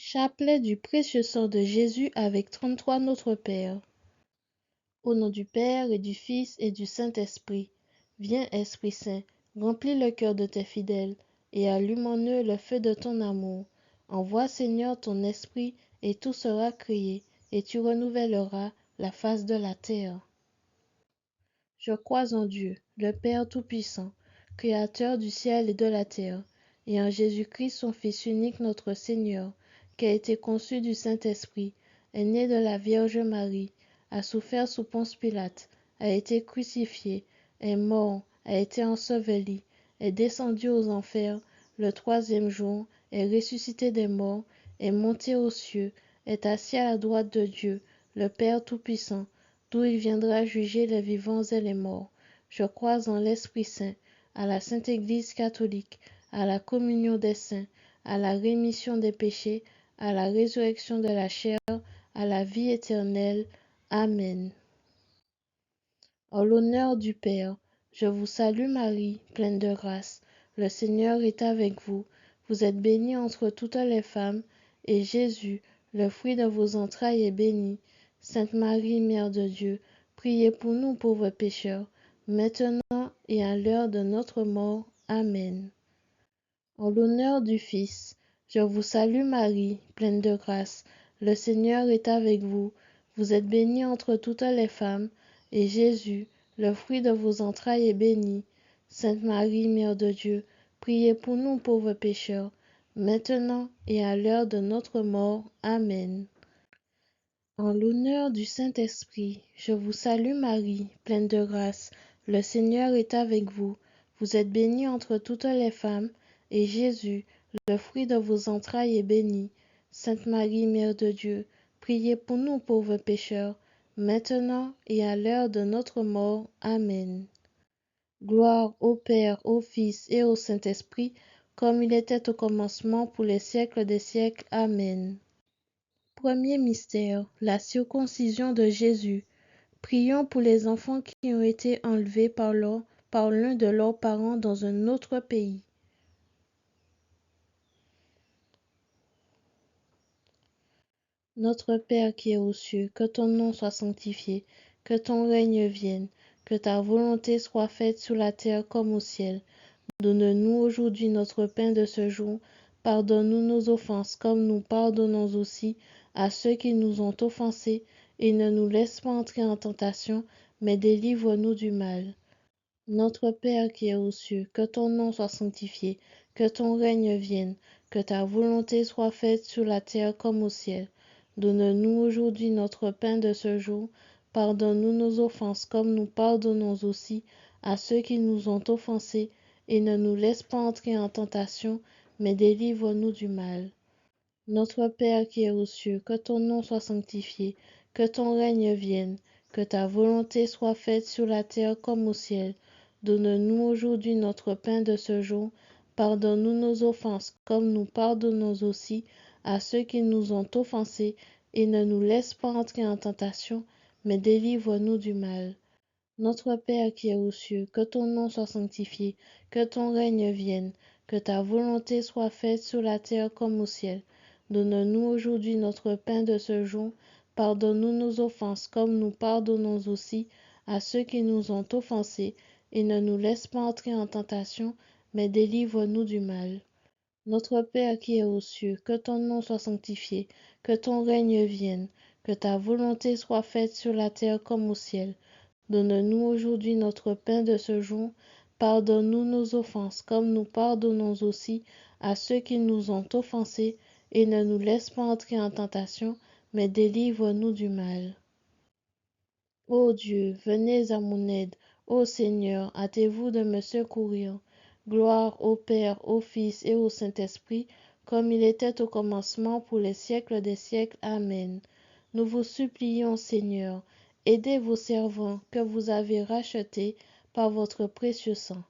Chapelet du précieux sang de Jésus avec 33 Notre Père. Au nom du Père et du Fils et du Saint-Esprit, viens Esprit Saint, remplis le cœur de tes fidèles et allume en eux le feu de ton amour. Envoie Seigneur ton esprit et tout sera créé et tu renouvelleras la face de la terre. Je crois en Dieu, le Père Tout-Puissant, Créateur du ciel et de la terre, et en Jésus-Christ son Fils unique notre Seigneur, qui a été conçu du Saint-Esprit, est né de la Vierge Marie, a souffert sous Ponce Pilate, a été crucifié, est mort, a été enseveli, est descendu aux enfers, le troisième jour, est ressuscité des morts, est monté aux cieux, est assis à la droite de Dieu, le Père Tout-Puissant, d'où il viendra juger les vivants et les morts. Je crois en l'Esprit Saint, à la Sainte Église catholique, à la communion des saints, à la rémission des péchés, à la résurrection de la chair, à la vie éternelle. Amen. En l'honneur du Père, je vous salue Marie, pleine de grâce. Le Seigneur est avec vous. Vous êtes bénie entre toutes les femmes, et Jésus, le fruit de vos entrailles, est béni. Sainte Marie, Mère de Dieu, priez pour nous pauvres pécheurs, maintenant et à l'heure de notre mort. Amen. En l'honneur du Fils, je vous salue Marie, pleine de grâce. Le Seigneur est avec vous. Vous êtes bénie entre toutes les femmes, et Jésus, le fruit de vos entrailles, est béni. Sainte Marie, Mère de Dieu, priez pour nous pauvres pécheurs, maintenant et à l'heure de notre mort. Amen. En l'honneur du Saint-Esprit, je vous salue Marie, pleine de grâce. Le Seigneur est avec vous. Vous êtes bénie entre toutes les femmes, et Jésus, le fruit de vos entrailles, est béni. Sainte Marie, Mère de Dieu, priez pour nous pauvres pécheurs, maintenant et à l'heure de notre mort. Amen. Gloire au Père, au Fils et au Saint-Esprit, comme il était au commencement, pour les siècles des siècles. Amen. Premier mystère, la circoncision de Jésus. Prions pour les enfants qui ont été enlevés par l'un de leurs parents dans un autre pays. Notre Père qui es aux cieux, que ton nom soit sanctifié, que ton règne vienne, que ta volonté soit faite sur la terre comme au ciel. Donne-nous aujourd'hui notre pain de ce jour. Pardonne-nous nos offenses comme nous pardonnons aussi à ceux qui nous ont offensés, et ne nous laisse pas entrer en tentation, mais délivre-nous du mal. Notre Père qui es aux cieux, que ton nom soit sanctifié, que ton règne vienne, que ta volonté soit faite sur la terre comme au ciel. Donne-nous aujourd'hui notre pain de ce jour. Pardonne-nous nos offenses comme nous pardonnons aussi à ceux qui nous ont offensés, et ne nous laisse pas entrer en tentation, mais délivre-nous du mal. Notre Père qui es aux cieux, que ton nom soit sanctifié, que ton règne vienne, que ta volonté soit faite sur la terre comme au ciel. Donne-nous aujourd'hui notre pain de ce jour. Pardonne-nous nos offenses comme nous pardonnons aussi à ceux qui nous ont offensés, et ne nous laisse pas entrer en tentation, mais délivre-nous du mal. Notre Père qui es aux cieux, que ton nom soit sanctifié, que ton règne vienne, que ta volonté soit faite sur la terre comme au ciel. Donne-nous aujourd'hui notre pain de ce jour. Pardonne-nous nos offenses comme nous pardonnons aussi à ceux qui nous ont offensés, et ne nous laisse pas entrer en tentation, mais délivre-nous du mal. Notre Père qui es aux cieux, que ton nom soit sanctifié, que ton règne vienne, que ta volonté soit faite sur la terre comme au ciel. Donne-nous aujourd'hui notre pain de ce jour. Pardonne-nous nos offenses, comme nous pardonnons aussi à ceux qui nous ont offensés, et ne nous laisse pas entrer en tentation, mais délivre-nous du mal. Ô Dieu, venez à mon aide. Ô Seigneur, hâtez-vous de me secourir. Gloire au Père, au Fils et au Saint-Esprit, comme il était au commencement, pour les siècles des siècles. Amen. Nous vous supplions, Seigneur, aidez vos servants que vous avez rachetés par votre précieux sang.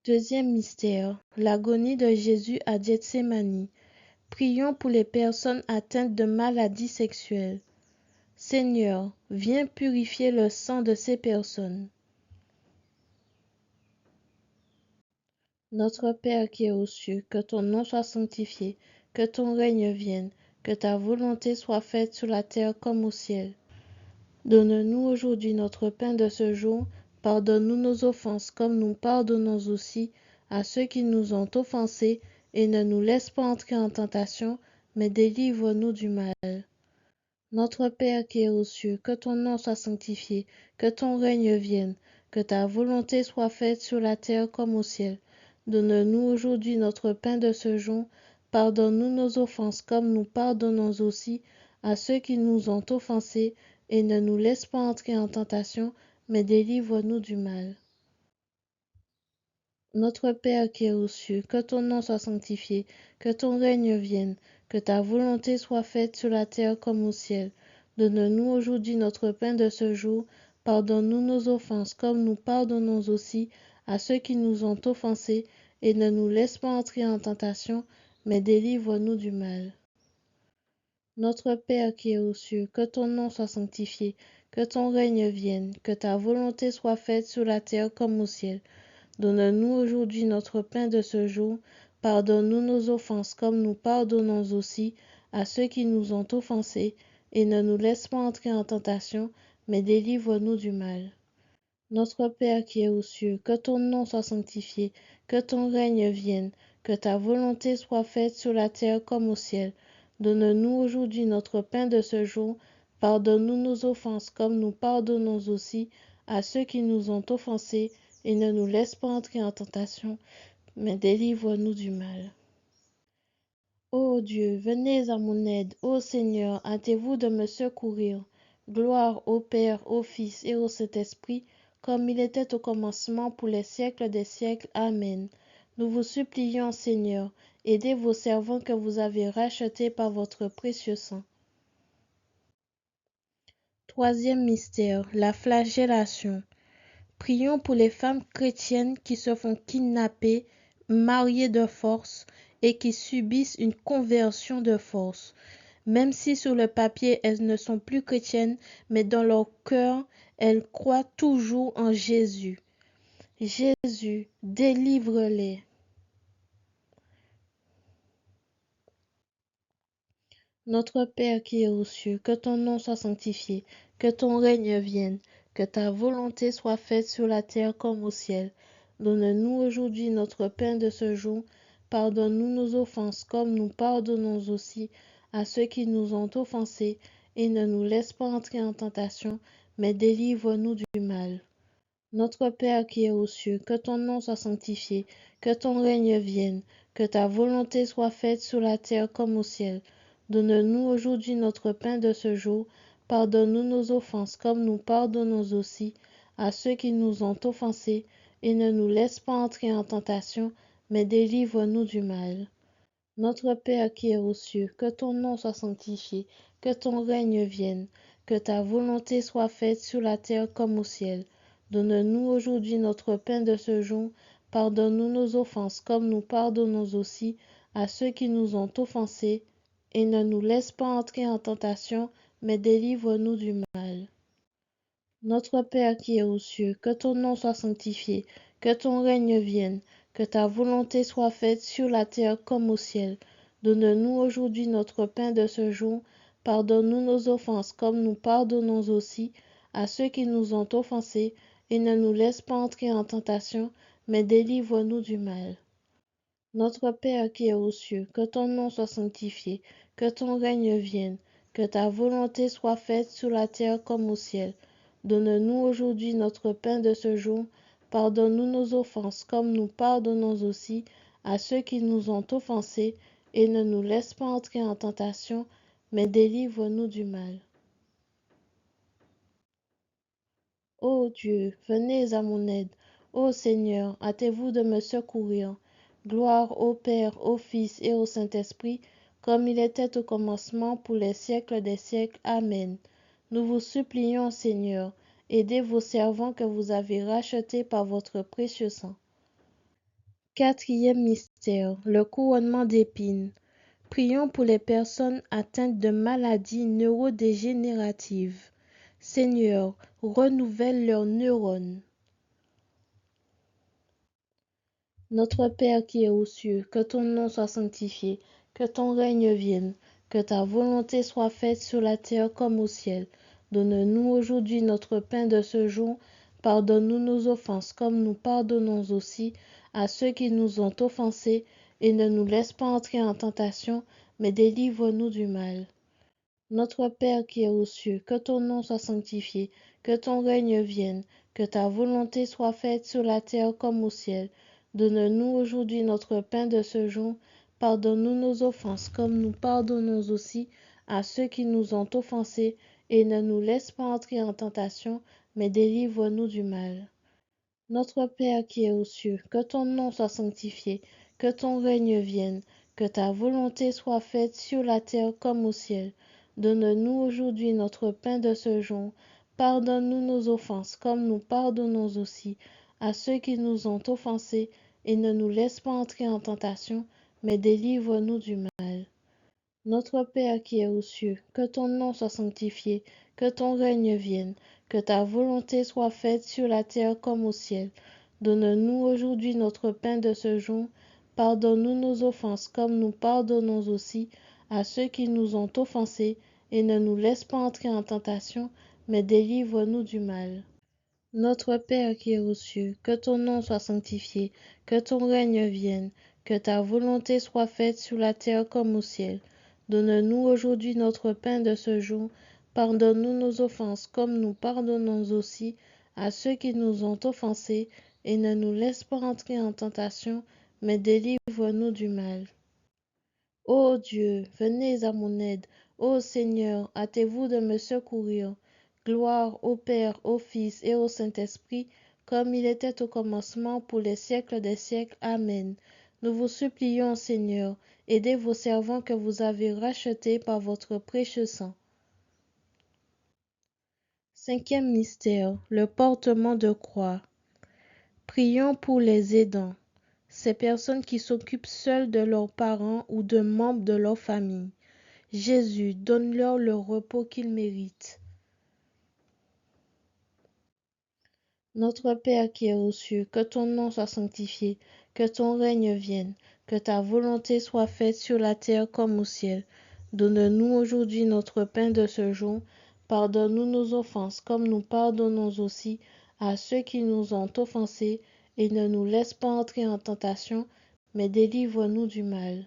Deuxième mystère, l'agonie de Jésus à Gethsémani. Prions pour les personnes atteintes de maladies sexuelles. Seigneur, viens purifier le sang de ces personnes. Notre Père qui es aux cieux, que ton nom soit sanctifié, que ton règne vienne, que ta volonté soit faite sur la terre comme au ciel. Donne-nous aujourd'hui notre pain de ce jour. Pardonne-nous nos offenses comme nous pardonnons aussi à ceux qui nous ont offensés, et ne nous laisse pas entrer en tentation, mais délivre-nous du mal. Notre Père qui es aux cieux, que ton nom soit sanctifié, que ton règne vienne, que ta volonté soit faite sur la terre comme au ciel. Donne-nous aujourd'hui notre pain de ce jour. Pardonne-nous nos offenses comme nous pardonnons aussi à ceux qui nous ont offensés, et ne nous laisse pas entrer en tentation, mais délivre-nous du mal. Notre Père qui es aux cieux, que ton nom soit sanctifié, que ton règne vienne, que ta volonté soit faite sur la terre comme au ciel. Donne-nous aujourd'hui notre pain de ce jour. Pardonne-nous nos offenses comme nous pardonnons aussi à ceux qui nous ont offensés, et ne nous laisse pas entrer en tentation, mais délivre-nous du mal. Notre Père qui es aux cieux, que ton nom soit sanctifié, que ton règne vienne, que ta volonté soit faite sur la terre comme au ciel. Donne-nous aujourd'hui notre pain de ce jour. Pardonne-nous nos offenses comme nous pardonnons aussi à ceux qui nous ont offensés, et ne nous laisse pas entrer en tentation, mais délivre-nous du mal. Notre Père qui es aux cieux, que ton nom soit sanctifié, que ton règne vienne, que ta volonté soit faite sur la terre comme au ciel. Donne-nous aujourd'hui notre pain de ce jour. Pardonne-nous nos offenses comme nous pardonnons aussi à ceux qui nous ont offensés, et ne nous laisse pas entrer en tentation, mais délivre-nous du mal. Ô Dieu, venez à mon aide. Ô Seigneur, hâtez-vous de me secourir. Gloire au Père, au Fils et au Saint-Esprit, comme il était au commencement, pour les siècles des siècles. Amen. Nous vous supplions, Seigneur, aidez vos servants que vous avez rachetés par votre précieux sang. Troisième mystère, la flagellation. Prions pour les femmes chrétiennes qui se font kidnapper, marier de force et qui subissent une conversion de force. Même si sur le papier elles ne sont plus chrétiennes, mais dans leur cœur, elles croient toujours en Jésus. Jésus, délivre-les. Notre Père qui es aux cieux, que ton nom soit sanctifié, que ton règne vienne, que ta volonté soit faite sur la terre comme au ciel. Donne-nous aujourd'hui notre pain de ce jour. Pardonne-nous nos offenses comme nous pardonnons aussi à ceux qui nous ont offensés, et ne nous laisse pas entrer en tentation, mais délivre-nous du mal. Notre Père qui es aux cieux, que ton nom soit sanctifié, que ton règne vienne, que ta volonté soit faite sur la terre comme au ciel. Donne-nous aujourd'hui notre pain de ce jour. Pardonne-nous nos offenses comme nous pardonnons aussi à ceux qui nous ont offensés, et ne nous laisse pas entrer en tentation, mais délivre-nous du mal. Notre Père qui es aux cieux, que ton nom soit sanctifié, que ton règne vienne, que ta volonté soit faite sur la terre comme au ciel. Donne-nous aujourd'hui notre pain de ce jour. Pardonne-nous nos offenses comme nous pardonnons aussi à ceux qui nous ont offensés, et ne nous laisse pas entrer en tentation, mais délivre-nous du mal. Notre Père qui es aux cieux, que ton nom soit sanctifié, que ton règne vienne, que ta volonté soit faite sur la terre comme au ciel. Donne-nous aujourd'hui notre pain de ce jour. Pardonne-nous nos offenses comme nous pardonnons aussi à ceux qui nous ont offensés, et ne nous laisse pas entrer en tentation, mais délivre-nous du mal. Notre Père qui es aux cieux, que ton nom soit sanctifié, que ton règne vienne, que ta volonté soit faite sur la terre comme au ciel. Donne-nous aujourd'hui notre pain de ce jour. Pardonne-nous nos offenses comme nous pardonnons aussi à ceux qui nous ont offensés, et ne nous laisse pas entrer en tentation, mais délivre-nous du mal. Ô Dieu, venez à mon aide. Ô Seigneur, hâtez-vous de me secourir. Gloire au Père, au Fils et au Saint-Esprit, comme il était au commencement, pour les siècles des siècles. Amen. Nous vous supplions, Seigneur, aidez vos servants que vous avez rachetés par votre précieux sang. Quatrième mystère, le couronnement d'épines. Prions pour les personnes atteintes de maladies neurodégénératives. Seigneur, renouvelle leurs neurones. Notre Père qui es aux cieux, que ton nom soit sanctifié, que ton règne vienne, que ta volonté soit faite sur la terre comme au ciel. Donne-nous aujourd'hui notre pain de ce jour. Pardonne-nous nos offenses comme nous pardonnons aussi à ceux qui nous ont offensés, et ne nous laisse pas entrer en tentation, mais délivre-nous du mal. Notre Père qui es aux cieux, que ton nom soit sanctifié, que ton règne vienne, que ta volonté soit faite sur la terre comme au ciel. Donne-nous aujourd'hui notre pain de ce jour. Pardonne-nous nos offenses comme nous pardonnons aussi à ceux qui nous ont offensés, et ne nous laisse pas entrer en tentation, mais délivre-nous du mal. Notre Père qui es aux cieux, que ton nom soit sanctifié, que ton règne vienne, que ta volonté soit faite sur la terre comme au ciel. Donne-nous aujourd'hui notre pain de ce jour. Pardonne-nous nos offenses comme nous pardonnons aussi à ceux qui nous ont offensés, et ne nous laisse pas entrer en tentation, mais délivre-nous du mal. Notre Père qui es aux cieux, que ton nom soit sanctifié, que ton règne vienne, que ta volonté soit faite sur la terre comme au ciel. Donne-nous aujourd'hui notre pain de ce jour. Pardonne-nous nos offenses comme nous pardonnons aussi à ceux qui nous ont offensés, et ne nous laisse pas entrer en tentation, mais délivre-nous du mal. Notre Père qui es aux cieux, que ton nom soit sanctifié, que ton règne vienne, que ta volonté soit faite sur la terre comme au ciel. Donne-nous aujourd'hui notre pain de ce jour. Pardonne-nous nos offenses comme nous pardonnons aussi à ceux qui nous ont offensés, et ne nous laisse pas entrer en tentation, mais délivre-nous du mal. Ô Dieu, venez à mon aide. Ô Seigneur, hâtez-vous de me secourir. Gloire au Père, au Fils et au Saint-Esprit, comme il était au commencement, pour les siècles des siècles. Amen. Nous vous supplions, Seigneur, aidez vos servants que vous avez rachetés par votre précieux sang. Cinquième mystère, le portement de croix. Prions pour les aidants, ces personnes qui s'occupent seules de leurs parents ou de membres de leur famille. Jésus, donne-leur le repos qu'ils méritent. Notre Père qui es aux cieux, que ton nom soit sanctifié, que ton règne vienne, que ta volonté soit faite sur la terre comme au ciel. Donne-nous aujourd'hui notre pain de ce jour. Pardonne-nous nos offenses comme nous pardonnons aussi à ceux qui nous ont offensés, et ne nous laisse pas entrer en tentation, mais délivre-nous du mal.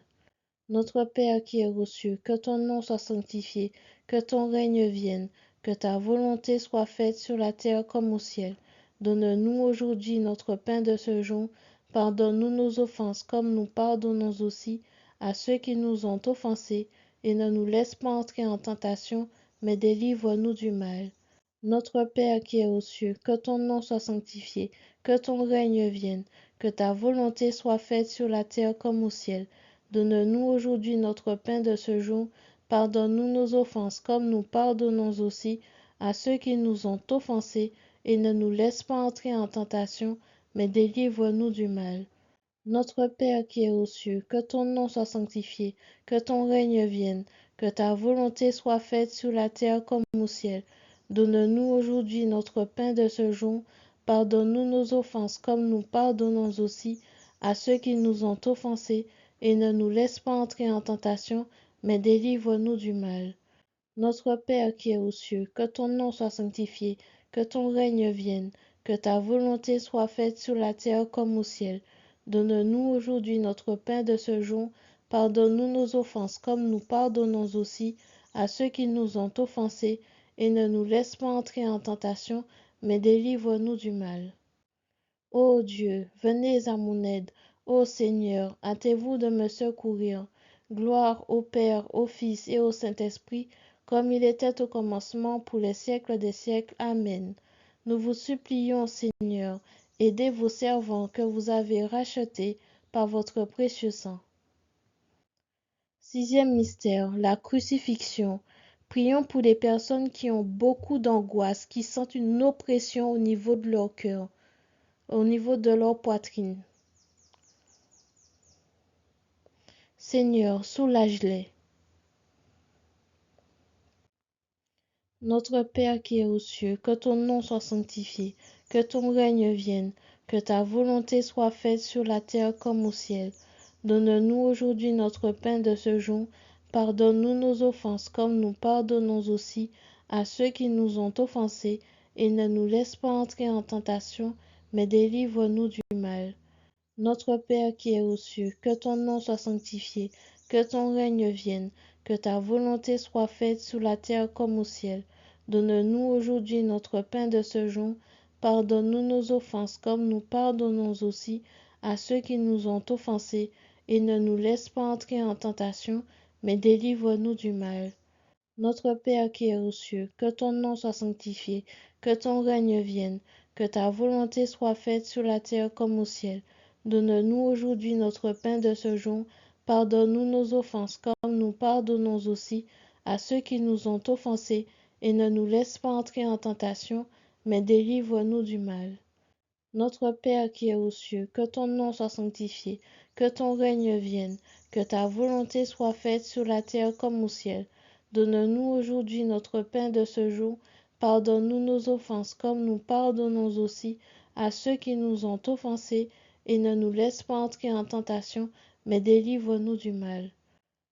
Notre Père qui es aux cieux, que ton nom soit sanctifié, que ton règne vienne, que ta volonté soit faite sur la terre comme au ciel. Donne-nous aujourd'hui notre pain de ce jour. Pardonne-nous nos offenses comme nous pardonnons aussi à ceux qui nous ont offensés, et ne nous laisse pas entrer en tentation, mais délivre-nous du mal. Notre Père qui es aux cieux, que ton nom soit sanctifié, que ton règne vienne, que ta volonté soit faite sur la terre comme au ciel. Donne-nous aujourd'hui notre pain de ce jour. Pardonne-nous nos offenses comme nous pardonnons aussi à ceux qui nous ont offensés, et ne nous laisse pas entrer en tentation, mais délivre-nous du mal. Notre Père qui es aux cieux, que ton nom soit sanctifié, que ton règne vienne, que ta volonté soit faite sur la terre comme au ciel. Donne-nous aujourd'hui notre pain de ce jour. Pardonne-nous nos offenses comme nous pardonnons aussi à ceux qui nous ont offensés, et ne nous laisse pas entrer en tentation, mais délivre-nous du mal. Notre Père qui es aux cieux, que ton nom soit sanctifié, que ton règne vienne, que ta volonté soit faite sur la terre comme au ciel. Donne-nous aujourd'hui notre pain de ce jour. Pardonne-nous nos offenses comme nous pardonnons aussi à ceux qui nous ont offensés, et ne nous laisse pas entrer en tentation, mais délivre-nous du mal. Ô Dieu, venez à mon aide. Ô Seigneur, hâtez-vous de me secourir. Gloire au Père, au Fils et au Saint-Esprit, comme il était au commencement, pour les siècles des siècles. Amen. Nous vous supplions, Seigneur, aidez vos servants que vous avez rachetés par votre précieux sang. Sixième mystère, la crucifixion. Prions pour les personnes qui ont beaucoup d'angoisse, qui sentent une oppression au niveau de leur cœur, au niveau de leur poitrine. Seigneur, soulage-les. Notre Père qui es aux cieux, que ton nom soit sanctifié, que ton règne vienne, que ta volonté soit faite sur la terre comme au ciel. Donne-nous aujourd'hui notre pain de ce jour. Pardonne-nous nos offenses comme nous pardonnons aussi à ceux qui nous ont offensés, et ne nous laisse pas entrer en tentation, mais délivre-nous du mal. Notre Père qui es aux cieux, que ton nom soit sanctifié, que ton règne vienne, que ta volonté soit faite sur la terre comme au ciel. Donne-nous aujourd'hui notre pain de ce jour. Pardonne-nous nos offenses comme nous pardonnons aussi à ceux qui nous ont offensés, et ne nous laisse pas entrer en tentation, mais délivre-nous du mal. Notre Père qui es aux cieux, que ton nom soit sanctifié, que ton règne vienne, que ta volonté soit faite sur la terre comme au ciel. Donne-nous aujourd'hui notre pain de ce jour. Pardonne-nous nos offenses comme nous pardonnons aussi à ceux qui nous ont offensés, et ne nous laisse pas entrer en tentation, mais délivre-nous du mal. Notre Père qui es aux cieux, que ton nom soit sanctifié, que ton règne vienne, que ta volonté soit faite sur la terre comme au ciel. Donne-nous aujourd'hui notre pain de ce jour. Pardonne-nous nos offenses comme nous pardonnons aussi à ceux qui nous ont offensés, et ne nous laisse pas entrer en tentation, mais délivre-nous du mal.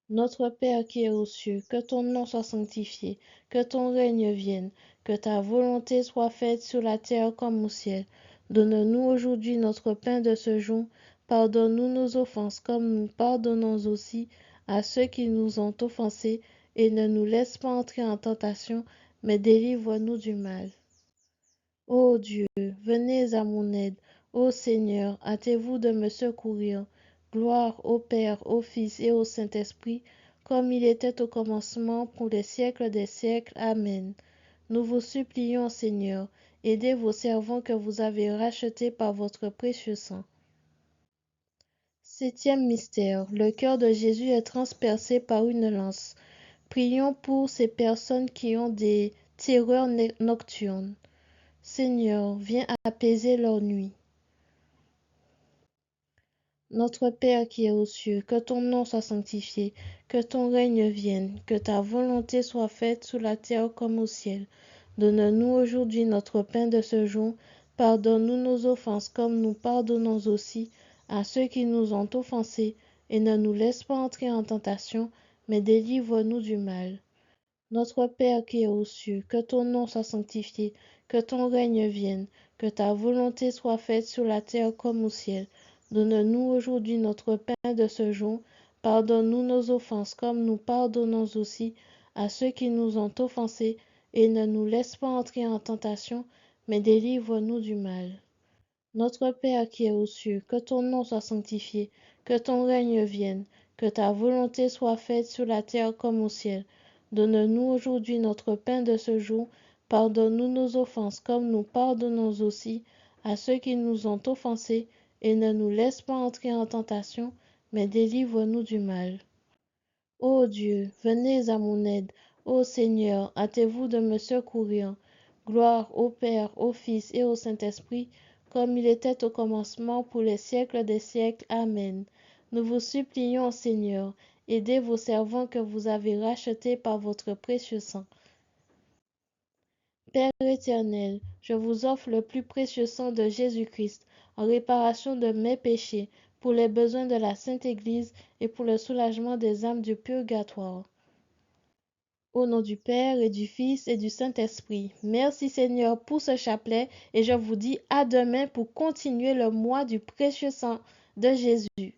Notre Père qui es aux cieux, que ton nom soit sanctifié, que ton règne vienne, que ta volonté soit faite sur la terre comme au ciel. Donne-nous aujourd'hui notre pain de ce jour. Pardonne-nous nos offenses comme nous pardonnons aussi à ceux qui nous ont offensés, et ne nous laisse pas entrer en tentation, mais délivre-nous du mal. Ô Dieu, venez à mon aide. Ô Seigneur, hâtez-vous de me secourir. Gloire au Père, au Fils et au Saint-Esprit, comme il était au commencement, pour les siècles des siècles. Amen. Nous vous supplions, Seigneur, aidez vos servants que vous avez rachetés par votre précieux sang. Septième mystère, le cœur de Jésus est transpercé par une lance. Prions pour ces personnes qui ont des terreurs nocturnes. Seigneur, viens apaiser leur nuit. Notre Père qui es aux cieux, que ton nom soit sanctifié, que ton règne vienne, que ta volonté soit faite sur la terre comme au ciel. Donne-nous aujourd'hui notre pain de ce jour. Pardonne-nous nos offenses comme nous pardonnons aussi à ceux qui nous ont offensés, et ne nous laisse pas entrer en tentation, mais délivre-nous du mal. Notre Père qui es aux cieux, que ton nom soit sanctifié, que ton règne vienne, que ta volonté soit faite sur la terre comme au ciel. Donne-nous aujourd'hui notre pain de ce jour. Pardonne-nous nos offenses comme nous pardonnons aussi à ceux qui nous ont offensés, et ne nous laisse pas entrer en tentation, mais délivre-nous du mal. Notre Père qui es aux cieux, que ton nom soit sanctifié, que ton règne vienne, que ta volonté soit faite sur la terre comme au ciel. Donne-nous aujourd'hui notre pain de ce jour. Pardonne-nous nos offenses comme nous pardonnons aussi à ceux qui nous ont offensés, et ne nous laisse pas entrer en tentation, mais délivre-nous du mal. Ô Dieu, venez à mon aide. Ô Seigneur, hâtez-vous de me secourir. Gloire au Père, au Fils et au Saint-Esprit, comme il était au commencement, pour les siècles des siècles. Amen. Nous vous supplions, Seigneur, aidez vos servants que vous avez rachetés par votre précieux sang. Père éternel, je vous offre le plus précieux sang de Jésus-Christ en réparation de mes péchés, pour les besoins de la Sainte Église et pour le soulagement des âmes du purgatoire. Au nom du Père et du Fils et du Saint-Esprit. Merci Seigneur pour ce chapelet, et je vous dis à demain pour continuer le mois du précieux sang de Jésus.